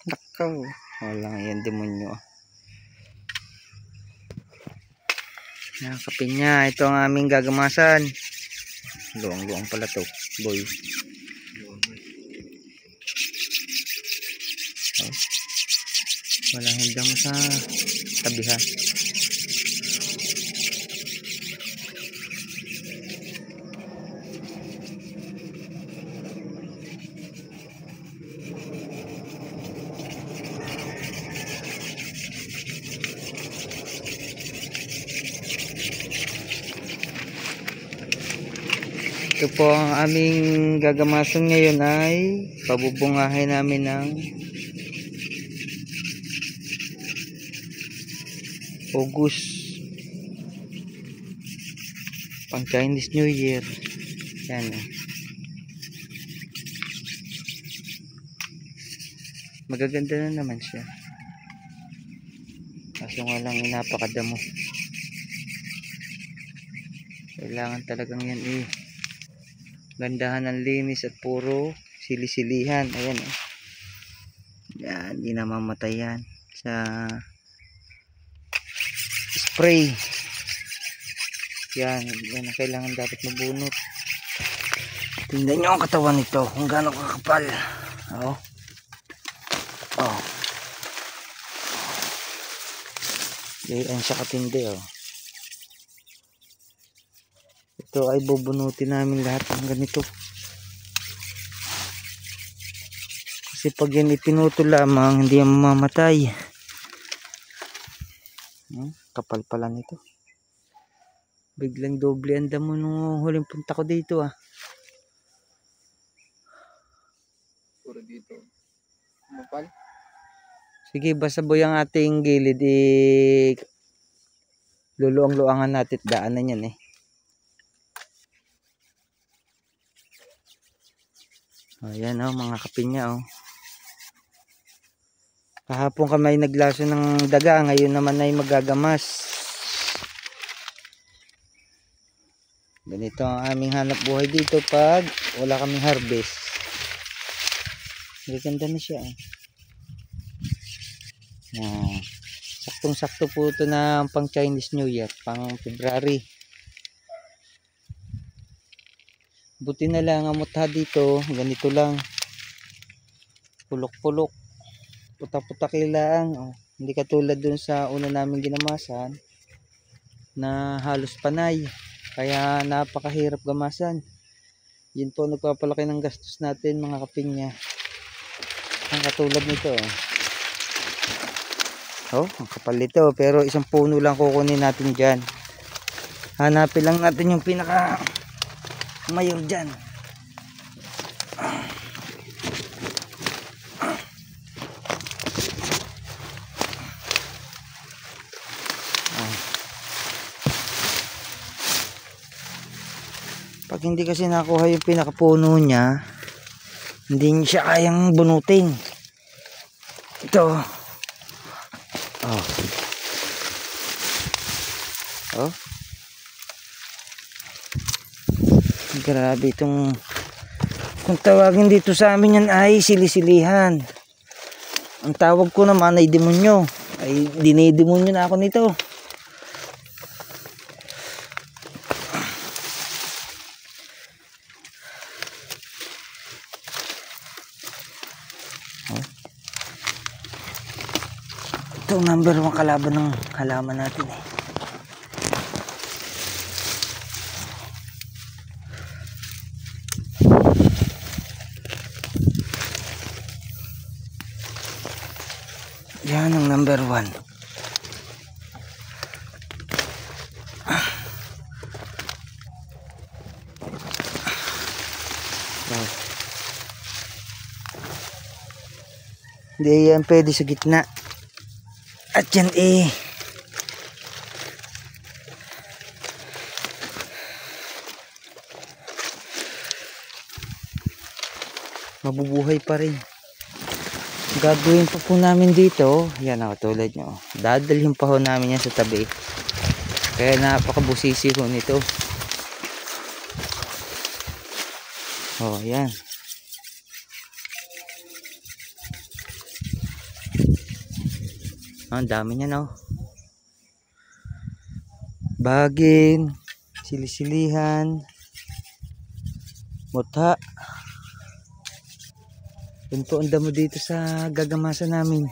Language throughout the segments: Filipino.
Nakaw. Walang yan demonyo. Kapinya, ito ang aming gagamasan. Luang-luang pala to, boy. Oh. Walang hindang mo sa tabihan. Ito po ang aming gagamasan ngayon ay pabubungahin namin ng August, pang Chinese New Year. Yan. Magaganda na naman siya. Kaso nga lang napakadamo. Kailangan talagang yan gandahan ng linis at puro silisilihan. Ayan yan, hindi na mamatay yan sa spray. Yan ang kailangan dapat mabunot. Tingnan nyo ang katawan nito kung gaano kakapal. Oh. Yan siya katindi. Ito ay bubunutin namin lahat ng ganito. Kasi pag yan ipinuto lamang, hindi yan mamamatay. Kapal pala nito. Biglang doble ang damo nung huling punta ko dito. Puro dito. Mapal? Sige, basta boy ang ating gilid luluang-luangan natin at daanan yan Ayan mga kapinya Kahapon kami naglaso ng daga, ngayon naman ay magagamas. Ganito ang aming hanap buhay dito pag wala kaming harvest. Ganda na siya saktong-sakto po ito na pang Chinese New Year, pang February. Buti na lang ang mutha dito, ganito lang. Pulok-pulok. Putak-putak lang. Hindi katulad dun sa una namin ginamasan na halos panay. Kaya napakahirap gamasan. Yun po nagpapalaki ng gastos natin mga kapinya. Ang katulad nito. Ang kapal nito. Pero isang puno lang kukunin natin dyan. Hanapin lang natin yung pinaka mayor dyan. Pag hindi kasi nakuha yung pinakapuno niya, hindi niya siya kayang bunutin. Ito. Grabe itong, kung tawagin dito sa amin yan ay silisilihan. Ang tawag ko naman ay demonyo. Ay dinidemonyo na ako nito. Ito ang number 1 kalaban ng halaman natin Yan ang number 1. Hindi yan pwede sa gitna. At yan mabubuhay pa rin. Gagawin pa po namin dito, yan tulad nyo, dadalhin pa ho namin yan sa tabi. Kaya napakabusisi ho nito. Yan. Ang dami niya, no? Bagin, silisilihan, mutha. Yun po ang damo dito sa gagamasa namin.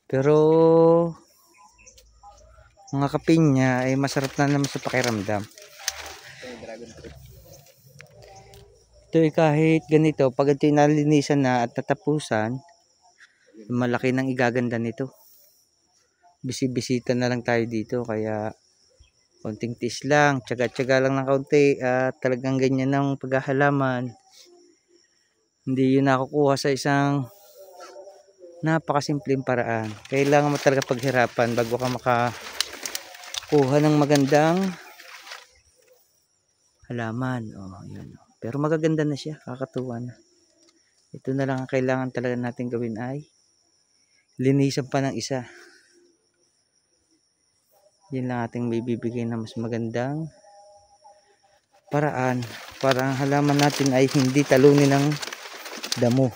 Pero mga kapinya ay masarap na naman sa pakiramdam. Yung dragon fruit. Ito ay kahit ganito, pag ito nalinisan na at tatapusan, malaki nang igaganda nito. Bisibisita na lang tayo dito, kaya konting tiis lang, tsaga-tsaga lang ng kaunti at talagang ganyan ng paghahalaman. Hindi yun nakukuha sa isang napakasimpleng paraan. Kailangan mo talaga paghirapan bago ka makakuha ng magandang halaman. Oh, yun. Pero magaganda na siya, kakatuwa na. Ito na lang ang kailangan talaga natin gawin ay linisan pa ng isa. Yan lang ating may bibigay na mas magandang paraan para ang halaman natin ay hindi talunin ng damo.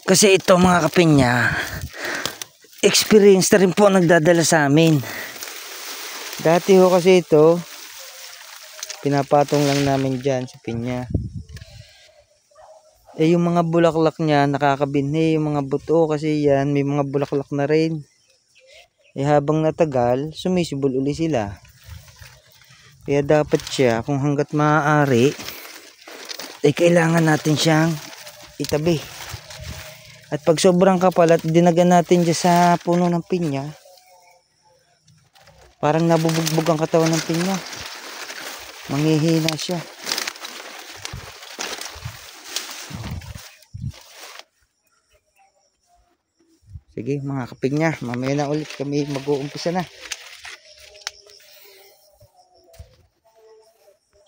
Kasi ito mga kapinya, experience na rin po nagdadala sa amin. Dati ho kasi ito, pinapatong lang namin dyan sa pinya. Eh yung mga bulaklak niya nakakabinhi, yung mga buto kasi yan may mga bulaklak na rin. Eh habang natagal, sumisibol uli sila. Kaya dapat siya kung hanggat maaari, eh kailangan natin siyang itabi. At pag sobrang kapal at dinagan natin dyan sa puno ng pinya, parang nabubugbog ang katawan ng pinya. Manghihina siya. Sige mga kapinya, mamaya na ulit kami mag-uumpisa na.